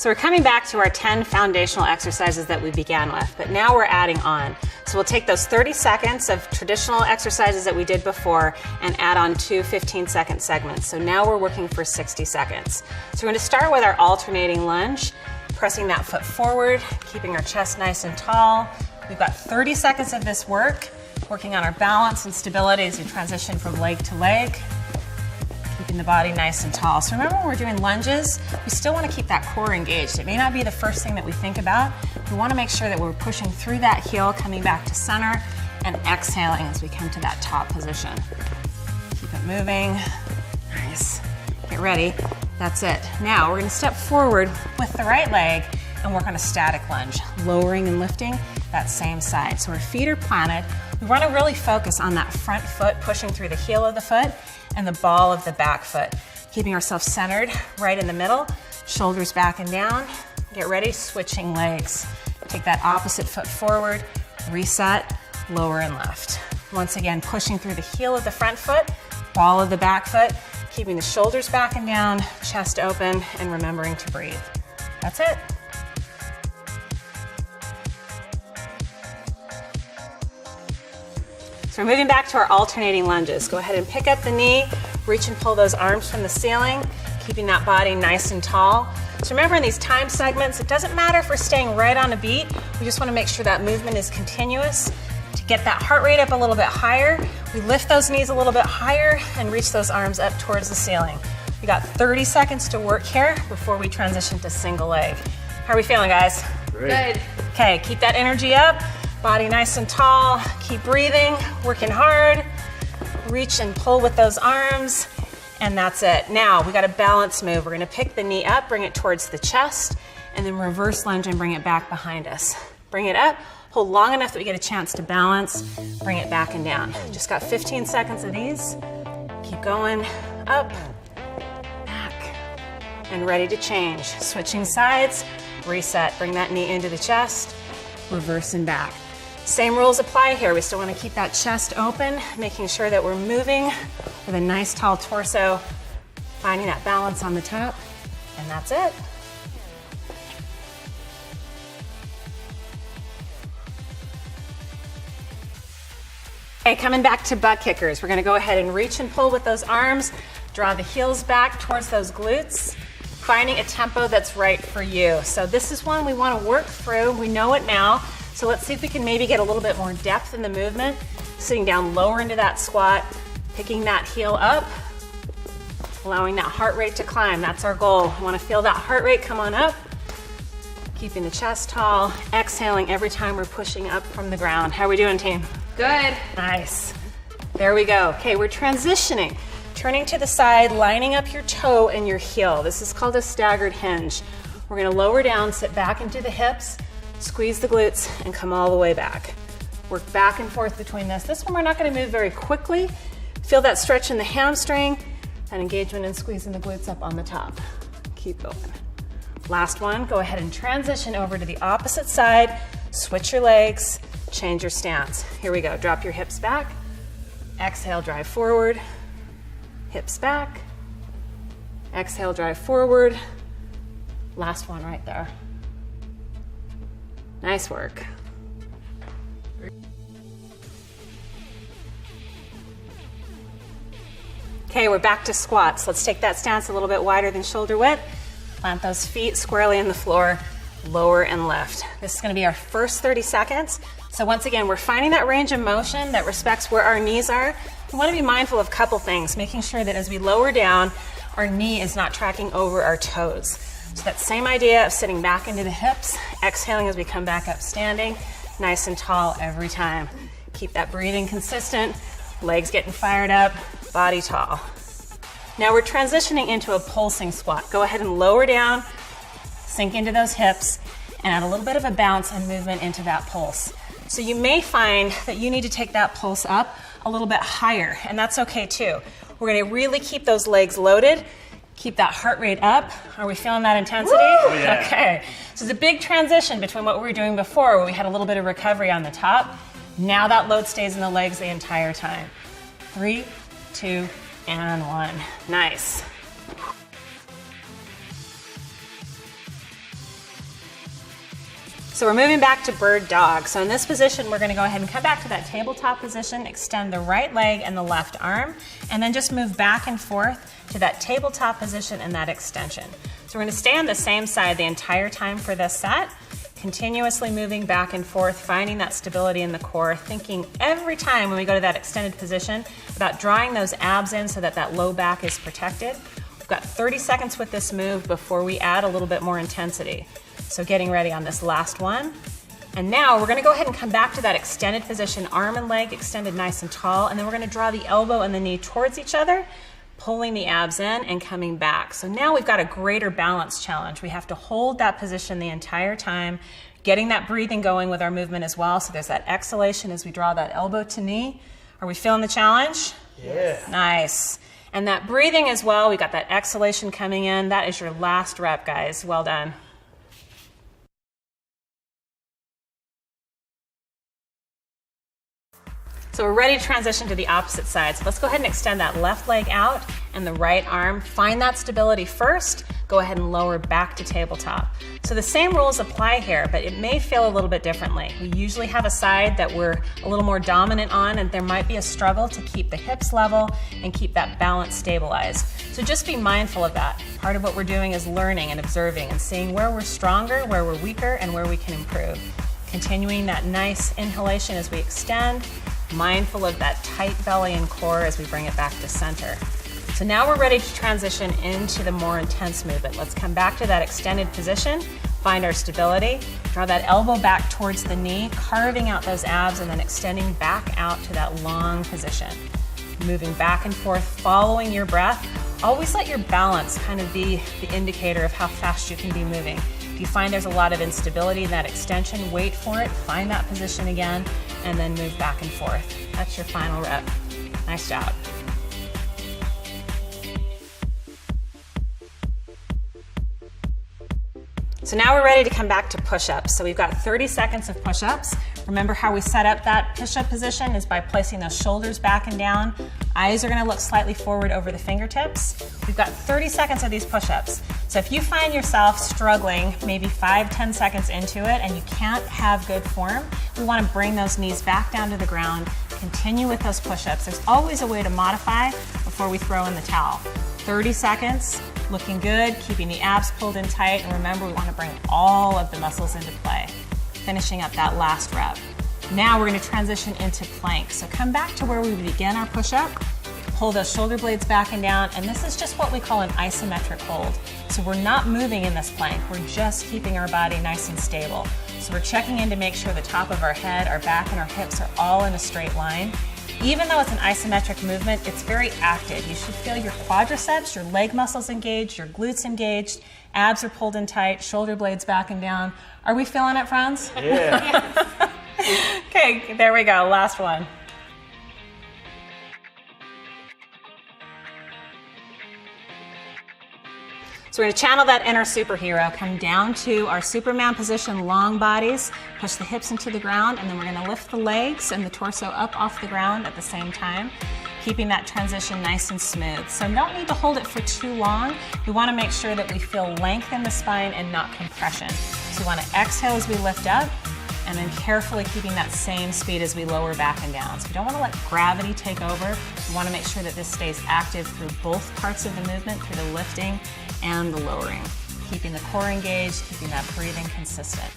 So we're coming back to our 10 foundational exercises that we began with, but now we're adding on. So we'll take those 30 seconds of traditional exercises that we did before and add on 2 15-second segments. So now we're working for 60 seconds. So we're going to start with our alternating lunge, pressing that foot forward, keeping our chest nice and tall. We've got 30 seconds of this work, working on our balance and stability as we transition from leg to leg. Keeping the body nice and tall. So remember when we're doing lunges, we still want to keep that core engaged. It may not be the first thing that we think about. We want to make sure that we're pushing through that heel, coming back to center, and exhaling as we come to that top position. Keep it moving. Nice. Get ready. That's it. Now we're going to step forward with the right leg and work on a static lunge, lowering and lifting that same side. So our feet are planted. We want to really focus on that front foot, pushing through the heel of the foot and the ball of the back foot. Keeping ourselves centered right in the middle, shoulders back and down. Get ready, switching legs. Take that opposite foot forward, reset, lower and lift. Once again, pushing through the heel of the front foot, ball of the back foot, keeping the shoulders back and down, chest open, and remembering to breathe. That's it. So we're moving back to our alternating lunges. Go ahead and pick up the knee, reach and pull those arms from the ceiling, keeping that body nice and tall. So remember in these time segments, it doesn't matter if we're staying right on a beat, we just want to make sure that movement is continuous. To get that heart rate up a little bit higher, we lift those knees a little bit higher and reach those arms up towards the ceiling. We got 30 seconds to work here before we transition to single leg. How are we feeling, guys? Great. Good. Okay, keep that energy up. Body nice and tall, keep breathing, working hard, reach and pull with those arms, and that's it. Now, we got a balance move. We're gonna pick the knee up, bring it towards the chest, and then reverse lunge and bring it back behind us. Bring it up, hold long enough that we get a chance to balance, bring it back and down. Just got 15 seconds of these. Keep going, up, back, and ready to change. Switching sides, reset, bring that knee into the chest, reverse and back. Same rules apply here. We still want to keep that chest open, making sure that we're moving with a nice tall torso, finding that balance on the top, and that's it. Okay, coming back to butt kickers. We're going to go ahead and reach and pull with those arms, draw the heels back towards those glutes, finding a tempo that's right for you. So this is one we want to work through. We know it now. So let's see if we can maybe get a little bit more depth in the movement. Sitting down lower into that squat, picking that heel up, allowing that heart rate to climb. That's our goal. We want to feel that heart rate come on up. Keeping the chest tall, exhaling every time we're pushing up from the ground. How are we doing, team? Good. Nice. There we go. Okay, we're transitioning. Turning to the side, lining up your toe and your heel. This is called a staggered hinge. We're going to lower down, sit back into the hips, squeeze the glutes, and come all the way back. Work back and forth between this. This one we're not going to move very quickly. Feel that stretch in the hamstring, that engagement and squeezing the glutes up on the top. Keep going. Last one, go ahead and transition over to the opposite side. Switch your legs, change your stance. Here we go. Drop your hips back. Exhale, drive forward. Hips back. Exhale, drive forward. Last one right there. Nice work. Okay, we're back to squats. Let's take that stance a little bit wider than shoulder width. Plant those feet squarely in the floor, lower and lift. This is going to be our first 30 seconds. So once again, we're finding that range of motion that respects where our knees are. We want to be mindful of a couple things, making sure that as we lower down, our knee is not tracking over our toes. So that same idea of sitting back into the hips, exhaling as we come back up standing, nice and tall every time. Keep that breathing consistent, legs getting fired up, body tall. Now we're transitioning into a pulsing squat. Go ahead and lower down, sink into those hips, and add a little bit of a bounce and movement into that pulse. So you may find that you need to take that pulse up a little bit higher, and that's okay too. We're going to really keep those legs loaded, keep that heart rate up. Are we feeling that intensity? Woo! Yeah. Okay. So it's a big transition between what we were doing before, where we had a little bit of recovery on the top. Now that load stays in the legs the entire time. 3, 2, and 1. Nice. So we're moving back to bird dog. So in this position, we're gonna go ahead and come back to that tabletop position, extend the right leg and the left arm, and then just move back and forth to that tabletop position and that extension. So we're gonna stay on the same side the entire time for this set, continuously moving back and forth, finding that stability in the core, thinking every time when we go to that extended position about drawing those abs in so that that low back is protected. We've got 30 seconds with this move before we add a little bit more intensity. So getting ready on this last one. And now we're gonna go ahead and come back to that extended position, arm and leg extended nice and tall, and then we're gonna draw the elbow and the knee towards each other, pulling the abs in and coming back. So now we've got a greater balance challenge. We have to hold that position the entire time, getting that breathing going with our movement as well. So there's that exhalation as we draw that elbow to knee. Are we feeling the challenge? Yeah. Nice. And that breathing as well, we got that exhalation coming in. That is your last rep, guys. Well done. So we're ready to transition to the opposite side. So let's go ahead and extend that left leg out and the right arm. Find that stability first. Go ahead and lower back to tabletop. So the same rules apply here, but it may feel a little bit differently. We usually have a side that we're a little more dominant on, and there might be a struggle to keep the hips level and keep that balance stabilized. So just be mindful of that. Part of what we're doing is learning and observing and seeing where we're stronger, where we're weaker, and where we can improve. Continuing that nice inhalation as we extend, mindful of that tight belly and core as we bring it back to center. So now we're ready to transition into the more intense movement. Let's come back to that extended position, find our stability, draw that elbow back towards the knee, carving out those abs and then extending back out to that long position. Moving back and forth, following your breath. Always let your balance kind of be the indicator of how fast you can be moving. If you find there's a lot of instability in that extension, wait for it, find that position again, and then move back and forth. That's your final rep. Nice job. So now we're ready to come back to push-ups. So we've got 30 seconds of push-ups. Remember how we set up that push-up position is by placing those shoulders back and down. Eyes are gonna look slightly forward over the fingertips. We've got 30 seconds of these push-ups. So if you find yourself struggling maybe 5-10 seconds into it and you can't have good form, we wanna bring those knees back down to the ground, continue with those push-ups. There's always a way to modify before we throw in the towel. 30 seconds, looking good, keeping the abs pulled in tight, and remember we wanna bring all of the muscles into play. Finishing up that last rep. Now we're gonna transition into plank. So come back to where we begin our push-up, pull those shoulder blades back and down, and this is just what we call an isometric hold. So we're not moving in this plank, we're just keeping our body nice and stable. So we're checking in to make sure the top of our head, our back, and our hips are all in a straight line. Even though it's an isometric movement, it's very active. You should feel your quadriceps, your leg muscles engaged, your glutes engaged, abs are pulled in tight, shoulder blades back and down. Are we feeling it, friends? Yeah. Okay, there we go, last one. So we're gonna channel that inner superhero, come down to our Superman position, long bodies, push the hips into the ground, and then we're gonna lift the legs and the torso up off the ground at the same time, keeping that transition nice and smooth. So don't need to hold it for too long. We wanna make sure that we feel length in the spine and not compression. So we wanna exhale as we lift up, and then carefully keeping that same speed as we lower back and down. So we don't wanna let gravity take over. We wanna make sure that this stays active through both parts of the movement, through the lifting and the lowering. Keeping the core engaged, keeping that breathing consistent.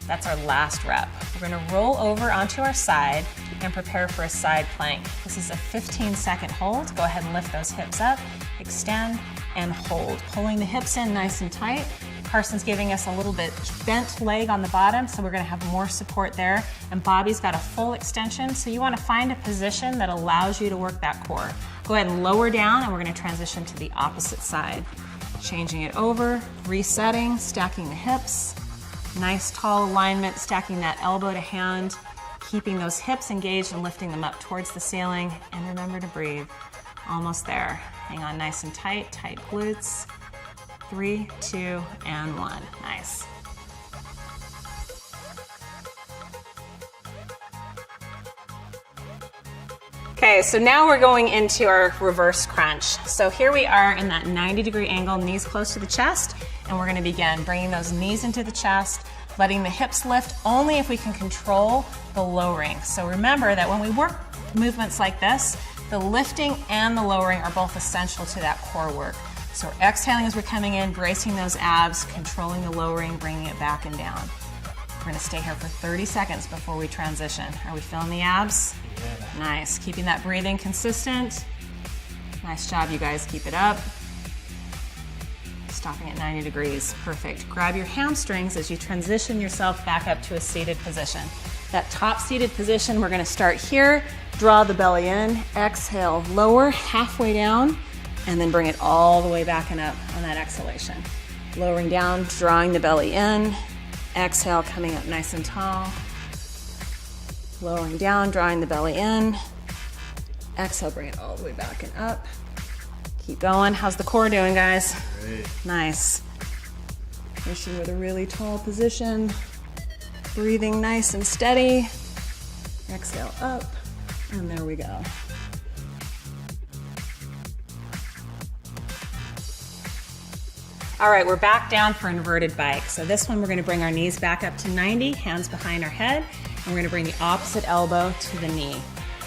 That's our last rep. We're gonna roll over onto our side and prepare for a side plank. This is a 15-second hold. Go ahead and lift those hips up, extend, and hold. Pulling the hips in nice and tight. Carson's giving us a little bit bent leg on the bottom, so we're gonna have more support there. And Bobby's got a full extension, so you wanna find a position that allows you to work that core. Go ahead and lower down, and we're gonna transition to the opposite side. Changing it over, resetting, stacking the hips. Nice tall alignment, stacking that elbow to hand, keeping those hips engaged and lifting them up towards the ceiling. And remember to breathe. Almost there. Hang on nice and tight, tight glutes. 3, 2, and 1. Nice. Okay, so now we're going into our reverse crunch. So here we are in that 90-degree angle, knees close to the chest, and we're gonna begin bringing those knees into the chest, letting the hips lift only if we can control the lowering. So remember that when we work movements like this, the lifting and the lowering are both essential to that core work. So we're exhaling as we're coming in, bracing those abs, controlling the lowering, bringing it back and down. We're gonna stay here for 30 seconds before we transition. Are we feeling the abs? Yeah. Nice, keeping that breathing consistent. Nice job, you guys, keep it up. Stopping at 90 degrees, perfect. Grab your hamstrings as you transition yourself back up to a seated position. That top seated position, we're gonna start here, draw the belly in, exhale, lower, halfway down, and then bring it all the way back and up on that exhalation. Lowering down, drawing the belly in, exhale, coming up nice and tall. Lowering down, drawing the belly in, exhale, bring it all the way back and up. Keep going. How's the core doing, guys? Great. Nice. Finishing with a really tall position. Breathing nice and steady. Exhale up, and there we go. All right, we're back down for inverted bike. So this one, we're gonna bring our knees back up to 90, hands behind our head, and we're gonna bring the opposite elbow to the knee,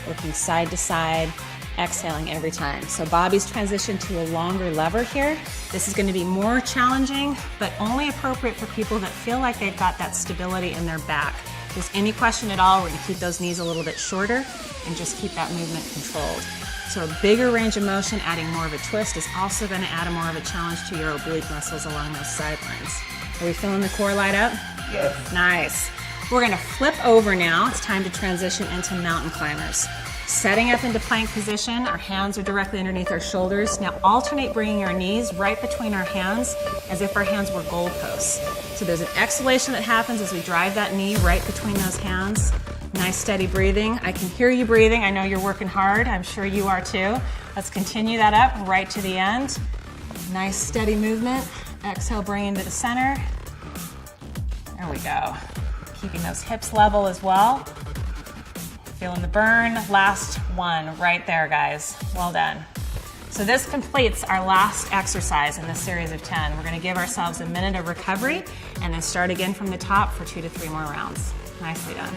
looking side to side, exhaling every time. So Bobby's transition to a longer lever here. This is gonna be more challenging, but only appropriate for people that feel like they've got that stability in their back. If there's any question at all, we're gonna keep those knees a little bit shorter and just keep that movement controlled. So a bigger range of motion, adding more of a twist, is also gonna add more of a challenge to your oblique muscles along those sidelines. Are we feeling the core light up? Yes. Nice. We're gonna flip over now. It's time to transition into mountain climbers. Setting up into plank position, our hands are directly underneath our shoulders. Now alternate bringing our knees right between our hands as if our hands were goalposts. So there's an exhalation that happens as we drive that knee right between those hands. Nice steady breathing. I can hear you breathing. I know you're working hard. I'm sure you are too. Let's continue that up right to the end. Nice steady movement. Exhale, bring into the center. There we go. Keeping those hips level as well. Feeling the burn. Last one right there, guys. Well done. So this completes our last exercise in this series of 10. We're gonna give ourselves a minute of recovery and then start again from the top for 2 to 3 more rounds. Nicely done.